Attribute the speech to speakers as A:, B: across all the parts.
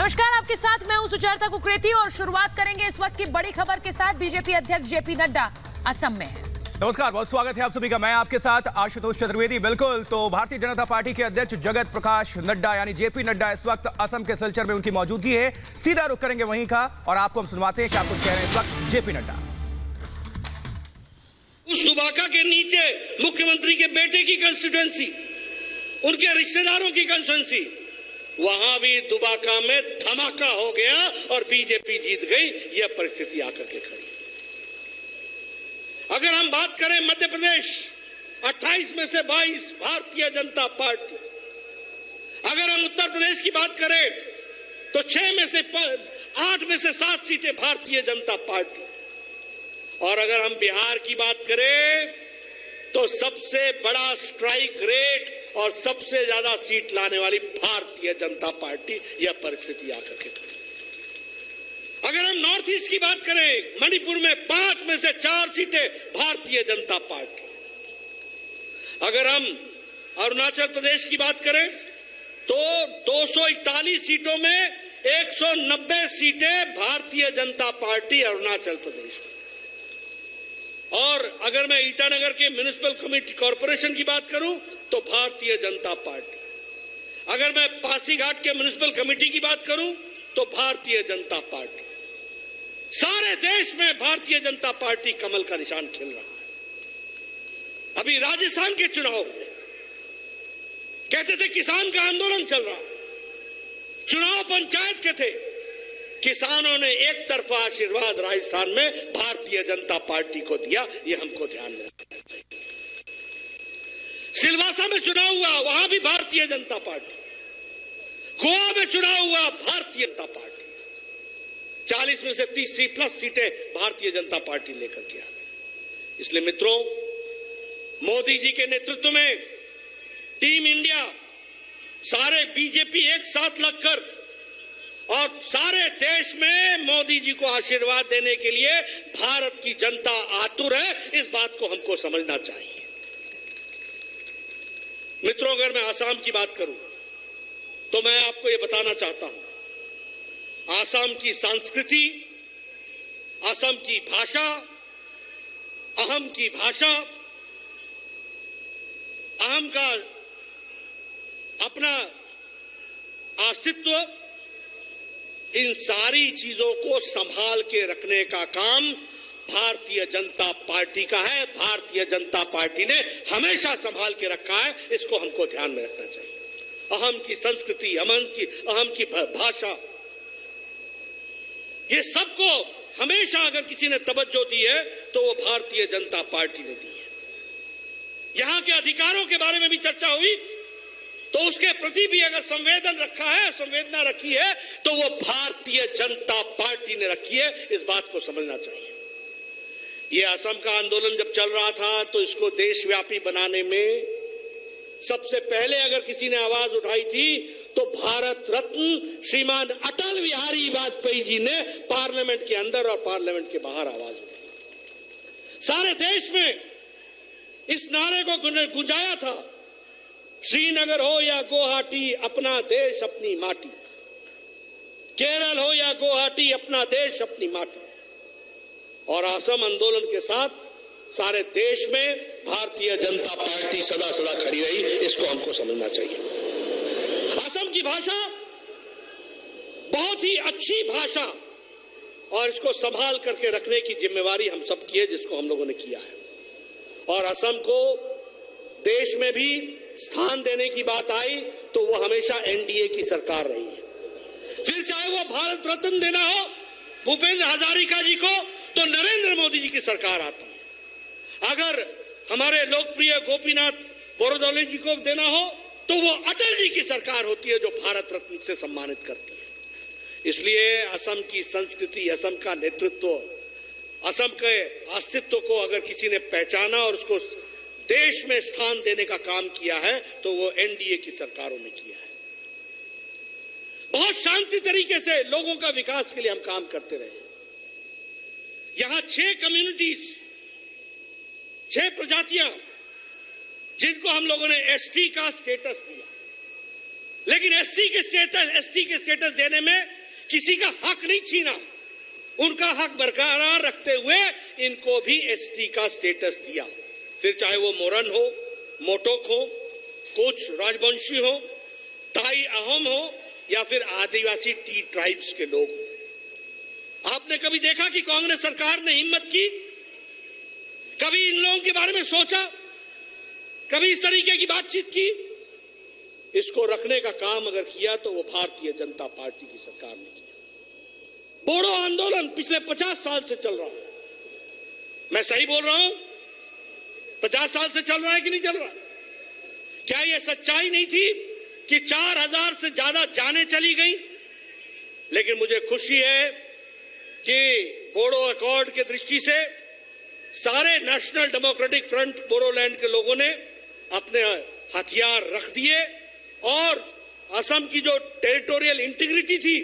A: नमस्कार, आपके साथ मैं हूं सुचेता कुकरेती और शुरुआत करेंगे इस वक्त की बड़ी खबर के साथ। बीजेपी अध्यक्ष जेपी नड्डा असम में हैं।
B: नमस्कार, बहुत स्वागत है आप सभी का। मैं आपके साथ आशुतोष चतुर्वेदी। बिल्कुल, तो भारतीय जनता पार्टी के अध्यक्ष जगत प्रकाश नड्डा यानी जेपी नड्डा इस वक्त असम के सिलचर में उनकी मौजूदगी है। सीधा रुख करेंगे वहीं का और आपको हम सुनवाते हैं कि आप कुछ कह रहे हैं इस वक्त जेपी नड्डा।
C: उस दुबाका के नीचे मुख्यमंत्री के बेटे की कंस्टिट्यूएंसी, उनके रिश्तेदारों की कंस्टिट्यूएंसी, वहां भी दुबाका में धमाका हो गया और बीजेपी जीत गई। यह परिस्थिति आकर के खड़ी। अगर हम बात करें मध्य प्रदेश, 28 में से 22 भारतीय जनता पार्टी। अगर हम उत्तर प्रदेश की बात करें तो 8 में से 7 सीटें भारतीय जनता पार्टी। और अगर हम बिहार की बात करें तो सबसे बड़ा स्ट्राइक रेट और सबसे ज्यादा सीट लाने वाली भारतीय जनता पार्टी। यह परिस्थिति आकर के खड़ी। अगर हम नॉर्थ ईस्ट की बात करें, मणिपुर में 5 में से 4 सीटें भारतीय जनता पार्टी। अगर हम अरुणाचल प्रदेश की बात करें तो 241 सीटों में 190 सीटें भारतीय जनता पार्टी अरुणाचल प्रदेश में। और अगर मैं ईटानगर के म्युनिसिपल कमेटी कॉर्पोरेशन की बात करूं तो भारतीय जनता पार्टी। अगर मैं पासीघाट के म्युनिसिपल कमेटी की बात करूं तो भारतीय जनता पार्टी। सारे देश में भारतीय जनता पार्टी कमल का निशान खिल रहा है। अभी राजस्थान के चुनाव में कहते थे किसान का आंदोलन चल रहा, चुनाव पंचायत के थे। किसानों ने एक तरफा आशीर्वाद राजस्थान में भारतीय जनता पार्टी को दिया। यह हमको ध्यान में रखना चाहिए। सिलवासा में चुनाव हुआ, वहां भी भारतीय जनता पार्टी। गोवा में चुनाव हुआ, भारतीय जनता पार्टी। 40 में से 30+ सीटें भारतीय जनता पार्टी लेकर के आ गई। इसलिए मित्रों, मोदी जी के नेतृत्व में टीम इंडिया, सारे बीजेपी एक साथ लगकर और सारे देश में मोदी जी को आशीर्वाद देने के लिए भारत की जनता आतुर है। इस बात को हमको समझना चाहिए। मित्रों, अगर मैं आसाम की बात करूं तो मैं आपको यह बताना चाहता हूं, आसाम की संस्कृति, असम की भाषा, अहम की भाषा, अहम का अपना अस्तित्व, इन सारी चीजों को संभाल के रखने का काम भारतीय जनता पार्टी का है। भारतीय जनता पार्टी ने हमेशा संभाल के रखा है। इसको हमको ध्यान में रखना चाहिए। अहम की संस्कृति, अहम की भाषा, ये सबको हमेशा अगर किसी ने तवज्जो दी है तो वो भारतीय जनता पार्टी ने दी है। यहां के अधिकारों के बारे में भी चर्चा हुई तो उसके प्रति भी अगर संवेदना रखी है तो वो भारतीय जनता पार्टी ने रखी है। इस बात को समझना चाहिए। ये असम का आंदोलन जब चल रहा था तो इसको देशव्यापी बनाने में सबसे पहले अगर किसी ने आवाज उठाई थी तो भारत रत्न श्रीमान अटल बिहारी वाजपेयी जी ने पार्लियामेंट के अंदर और पार्लियामेंट के बाहर आवाज उठाई। सारे देश में इस नारे को गुंजाया था, श्रीनगर हो या गुवाहाटी, अपना देश अपनी माटी। केरल हो या गुवाहाटी, अपना देश अपनी माटी। और असम आंदोलन के साथ सारे देश में भारतीय जनता पार्टी सदा सदा खड़ी रही। इसको हमको समझना चाहिए। असम की भाषा बहुत ही अच्छी भाषा और इसको संभाल करके रखने की जिम्मेवारी हम सब की है, जिसको हम लोगों ने किया है। और असम को देश में भी स्थान देने की बात आई तो वो हमेशा एनडीए की सरकार रही है। फिर चाहे वो भारत रत्न देना हो भूपेंद्र हजारिका जी को तो नरेंद्र मोदी जी की सरकार आती है। अगर हमारे लोकप्रिय गोपीनाथ बोरदोले जी को देना हो तो वो अटल जी की सरकार होती है जो भारत रत्न से सम्मानित करती है। इसलिए असम की संस्कृति, असम का नेतृत्व, असम के अस्तित्व को अगर किसी ने पहचाना और उसको देश में स्थान देने का काम किया है तो वो एनडीए की सरकारों ने किया है। बहुत शांति तरीके से लोगों का विकास के लिए हम काम करते रहे। यहां 6 कम्युनिटीज, 6 प्रजातियां जिनको हम लोगों ने एसटी का स्टेटस दिया, लेकिन एसटी के स्टेटस देने में किसी का हक नहीं छीना, उनका हक बरकरार रखते हुए इनको भी एसटी का स्टेटस दिया। फिर चाहे वो मोरन हो, मोटोक हो, कुछ राजवंशी हो, ताई अहोम हो या फिर आदिवासी टी ट्राइब्स के लोग हो। आपने कभी देखा कि कांग्रेस सरकार ने हिम्मत की? कभी इन लोगों के बारे में सोचा? कभी इस तरीके की बातचीत की? इसको रखने का काम अगर किया तो वो भारतीय जनता पार्टी की सरकार ने किया। बोडो आंदोलन पिछले 50 साल से चल रहा है। मैं सही बोल रहा हूं? 50 साल से चल रहा है कि नहीं चल रहा? क्या यह सच्चाई नहीं थी कि 4000 से ज्यादा जानें चली गई? लेकिन मुझे खुशी है कि बोडो अकॉर्ड के दृष्टि से सारे नेशनल डेमोक्रेटिक फ्रंट बोडोलैंड के लोगों ने अपने हथियार रख दिए और असम की जो टेरिटोरियल इंटीग्रिटी थी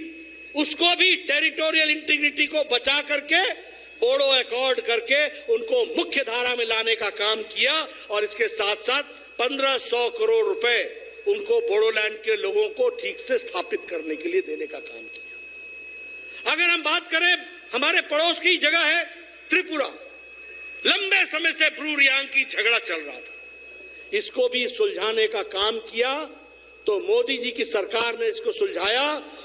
C: उसको भी टेरिटोरियल इंटीग्रिटी को बचा करके बोडो अकॉर्ड करके उनको मुख्य धारा में लाने का काम किया और इसके साथ साथ 1500 करोड़ रुपए उनको बोडोलैंड के लोगों को ठीक से स्थापित करने के लिए देने का काम किया। अगर हम बात करें, हमारे पड़ोस की जगह है त्रिपुरा। लंबे समय से ब्रू रियांग की झगड़ा चल रहा था, इसको भी सुलझाने का काम किया तो मोदी जी की सरकार ने इसको सुलझाया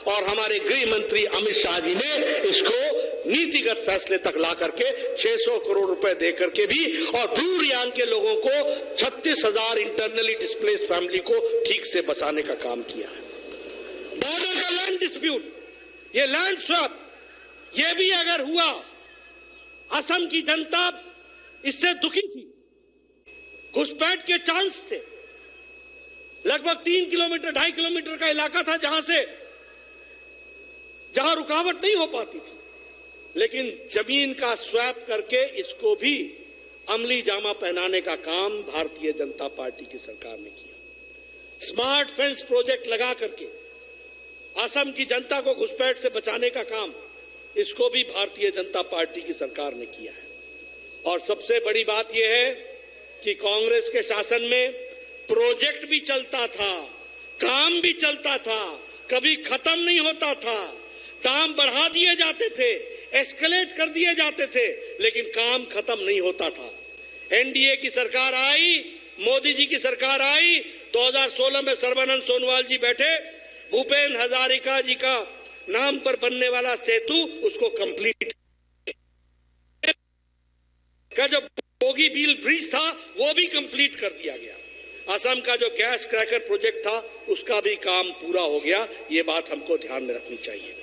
C: और हमारे गृह मंत्री अमित शाह जी ने इसको नीतिगत फैसले तक ला करके 600 करोड़ रुपए दे करके भी और ब्रू रियांग के लोगों को 36,000 इंटरनली डिस्प्लेस्ड फैमिली को ठीक से बसाने का काम किया है। बॉर्डर का लैंड डिस्प्यूट, ये लैंड स्वैप, ये भी अगर हुआ, असम की जनता इससे दुखी थी। घुसपैठ के चांस थे। लगभग 3 किलोमीटर 2.5 किलोमीटर का इलाका था जहां रुकावट नहीं हो पाती थी, लेकिन जमीन का स्वैप करके इसको भी अमली जामा पहनाने का काम भारतीय जनता पार्टी की सरकार ने किया। स्मार्ट फेंस प्रोजेक्ट लगा करके असम की जनता को घुसपैठ से बचाने का काम, इसको भी भारतीय जनता पार्टी की सरकार ने किया है। और सबसे बड़ी बात यह है कि कांग्रेस के शासन में प्रोजेक्ट भी चलता था, काम भी चलता था, कभी खत्म नहीं होता था। दाम बढ़ा दिए जाते थे, एस्केलेट कर दिए जाते थे, लेकिन काम खत्म नहीं होता था। एनडीए की सरकार आई, मोदी जी की सरकार आई, 2016 में सर्बानंद सोनोवाल जी बैठे, भूपेन हजारिका जी का नाम पर बनने वाला सेतु उसको कंप्लीट का जो बोगी बील ब्रिज था वो भी कंप्लीट कर दिया गया। असम का जो गैस क्रैकर प्रोजेक्ट था उसका भी काम पूरा हो गया। ये बात हमको ध्यान में रखनी चाहिए।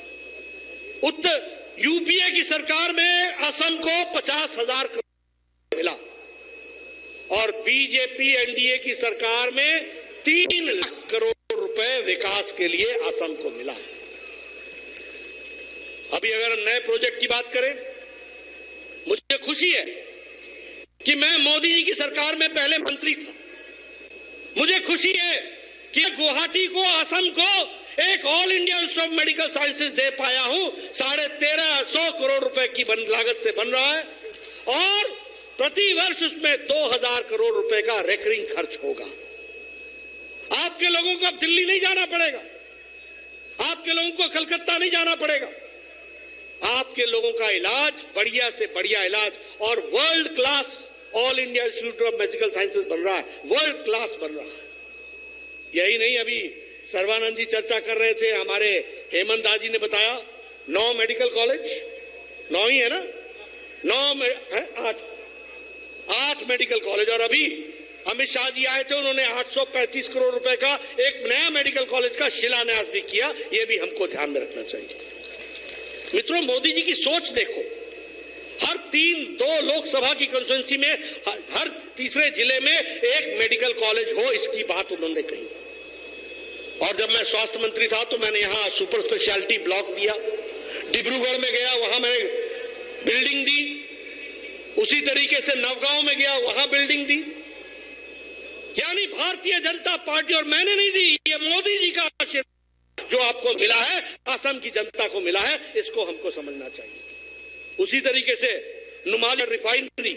C: यूपीए की सरकार में असम को 50,000 करोड़ मिला और बीजेपी एनडीए की सरकार में 3 लाख करोड़ रुपए विकास के लिए असम को मिला। अभी अगर हम नए प्रोजेक्ट की बात करें, मुझे खुशी है कि मैं मोदी जी की सरकार में पहले मंत्री था। मुझे खुशी है कि गुवाहाटी को, असम को एक all India institute of medical sciences दे पाया हूं। 1350 करोड़ रुपए की लागत से बन रहा है और प्रति वर्ष उसमें 2000 करोड़ रुपए का रेकरिंग खर्च होगा। आपके लोगों को अब दिल्ली नहीं जाना पड़ेगा, आपके लोगों को कलकत्ता नहीं जाना पड़ेगा। आपके लोगों का इलाज बढ़िया से बढ़िया इलाज और world class all India institute of medical sciences बन रहा है, वर्ल्ड क्लास बन रहा है। यही नहीं, अभी सर्बानंद जी चर्चा कर रहे थे, हमारे हेमंत दास जी ने बताया 9 मेडिकल कॉलेज, 9 ही है ना, 8 मेडिकल कॉलेज। और अभी अमित शाह जी आए थे, उन्होंने 835 करोड़ रुपए का एक नया मेडिकल कॉलेज का शिलान्यास भी किया। यह भी हमको ध्यान में रखना चाहिए। मित्रों, मोदी जी की सोच देखो, हर 2 लोकसभा की कॉन्स्टिट्यूंसी में हर तीसरे जिले में एक मेडिकल कॉलेज हो, इसकी बात उन्होंने कही। और जब मैं स्वास्थ्य मंत्री था तो मैंने यहां सुपर स्पेशलिटी ब्लॉक दिया, डिब्रूगढ़ में गया वहां मैंने बिल्डिंग दी, उसी तरीके से नवगांव में गया वहां बिल्डिंग दी। यानी भारतीय जनता पार्टी, और मैंने नहीं दी, ये मोदी जी का आशीर्वाद जो आपको मिला है, असम की जनता को मिला है, इसको हमको समझना चाहिए। उसी तरीके से नुमालीगढ़ रिफाइनरी,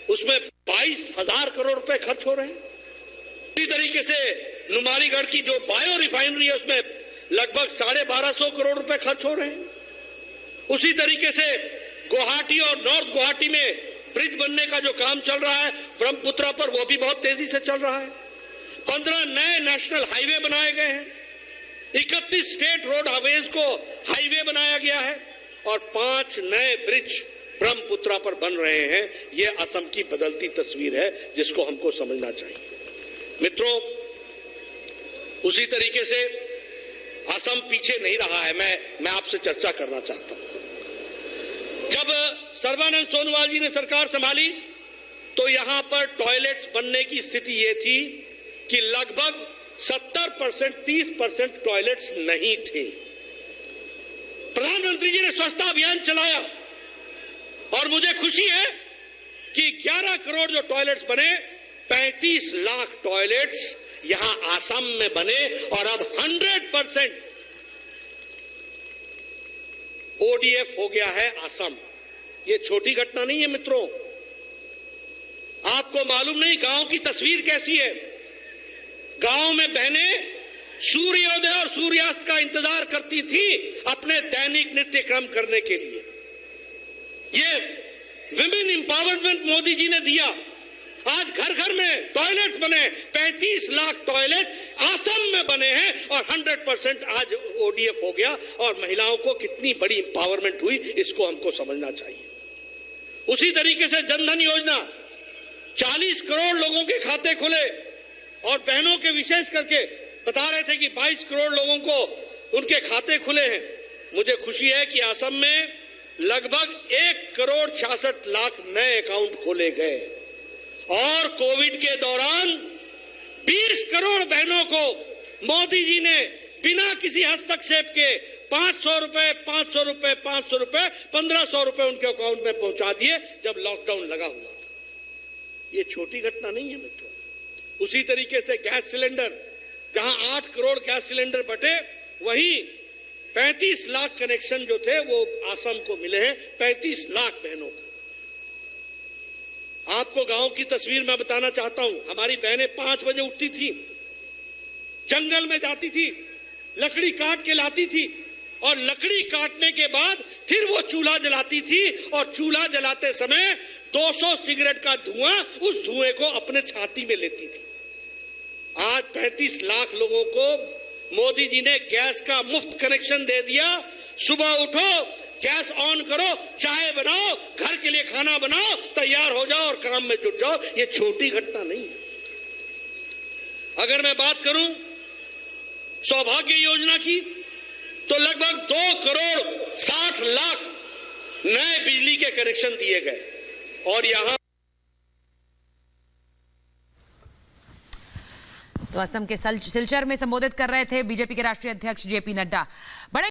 C: उसमें 22,000 करोड़ रुपए खर्च हो रहे हैं। इसी तरीके से नुमालीगढ़ की जो बायो रिफाइनरी है उसमें लगभग 1250 करोड़ रुपए खर्च हो रहे हैं। उसी तरीके से गुवाहाटी और नॉर्थ गुवाहाटी में ब्रिज बनने का जो काम चल रहा है ब्रह्मपुत्रा पर, वो भी बहुत तेजी से चल रहा है। 15 नए नेशनल हाईवे बनाए गए हैं, 31 स्टेट रोड हाईवेज को हाईवे बनाया गया है और 5 नए ब्रिज ब्रह्मपुत्रा पर बन रहे हैं। यह असम की बदलती तस्वीर है जिसको हमको समझना चाहिए। मित्रों, उसी तरीके से असम पीछे नहीं रहा है। मैं आपसे चर्चा करना चाहता हूं। जब सर्बानंद सोनोवाल जी ने सरकार संभाली तो यहां पर टॉयलेट्स बनने की स्थिति यह थी कि लगभग 70%, 30% टॉयलेट्स नहीं थे। प्रधानमंत्री जी ने स्वच्छता अभियान चलाया और मुझे खुशी है कि 11 करोड़ जो टॉयलेट्स बने, 35 लाख टॉयलेट्स यहां असम में बने और अब 100% ओडीएफ हो गया है असम। ये छोटी घटना नहीं है मित्रों। आपको मालूम नहीं गांव की तस्वीर कैसी है। गांव में बहनें सूर्योदय और सूर्यास्त का इंतजार करती थी अपने दैनिक नित्य क्रम करने के लिए। ये विमेन एम्पावरमेंट मोदी जी ने दिया। आज घर घर में टॉयलेट्स बने, 35 लाख टॉयलेट असम में बने हैं और 100% आज ओडीएफ हो गया और महिलाओं को कितनी बड़ी एम्पावरमेंट हुई इसको हमको समझना चाहिए। उसी तरीके से जनधन योजना, 40 करोड़ लोगों के खाते खुले और बहनों के विशेष करके बता रहे थे कि 22 करोड़ लोगों को उनके खाते खुले हैं। मुझे खुशी है कि असम में लगभग 1 करोड़ 66 लाख नए अकाउंट खोले गए और कोविड के दौरान 20 करोड़ बहनों को मोदी जी ने बिना किसी हस्तक्षेप के 500 रुपए 500 रुपए 500 रुपए 1500 रुपए उनके अकाउंट में पहुंचा दिए जब लॉकडाउन लगा हुआ था। ये छोटी घटना नहीं है मित्रों। उसी तरीके से गैस सिलेंडर, जहां 8 करोड़ गैस सिलेंडर बटे, वहीं 35 लाख कनेक्शन जो थे वो असम को मिले हैं, 35 लाख बहनों को। आपको गांव की तस्वीर मैं बताना चाहता हूं। हमारी बहनें 5 बजे उठती थी, जंगल में जाती थी, लकड़ी काट के लाती थी और लकड़ी काटने के बाद फिर वो चूल्हा जलाती थी और चूल्हा जलाते समय 200 सिगरेट का धुआं, उस धुएं को अपने छाती में लेती थी। आज 35 लाख लोगों को मोदी जी ने गैस का मुफ्त कनेक्शन दे दिया। सुबह उठो, गैस ऑन करो, चाय बनाओ, घर के लिए खाना बनाओ, तैयार हो जाओ और काम में जुट जाओ। ये छोटी घटना नहीं है। अगर मैं बात करूं सौभाग्य योजना की तो लगभग 2 करोड़ 60 लाख नए बिजली के कनेक्शन दिए गए और यहां
A: तो असम के सिलचर में संबोधित कर रहे थे बीजेपी के राष्ट्रीय अध्यक्ष जेपी नड्डा। बड़े